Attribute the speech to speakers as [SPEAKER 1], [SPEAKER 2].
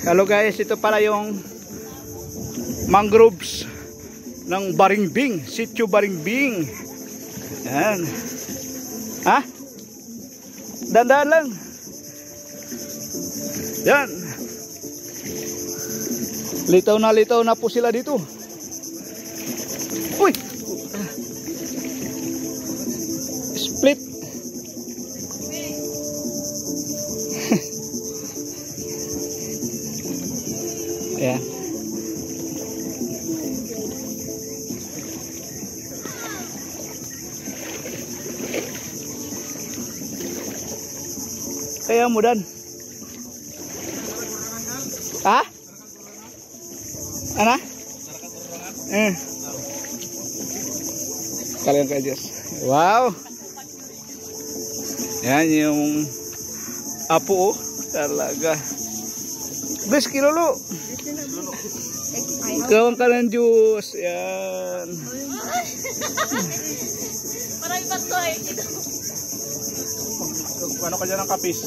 [SPEAKER 1] Hello guys, ito pala yung mangroves ng Baringbing, Sitio Baringbing. Yan. Ha? Dandan lang. Yan. Litaw na po sila dito. Uy! Split. Ayan. Kaya mo dan. Ha? Ano? Kalian kay Diyos. Wow. Yan yung apo oh. Talaga. 10 kilo lo. Kawan ka ng Diyos. Yan.
[SPEAKER 2] Marami ba ito eh?
[SPEAKER 1] Ano ka dyan ng kapis?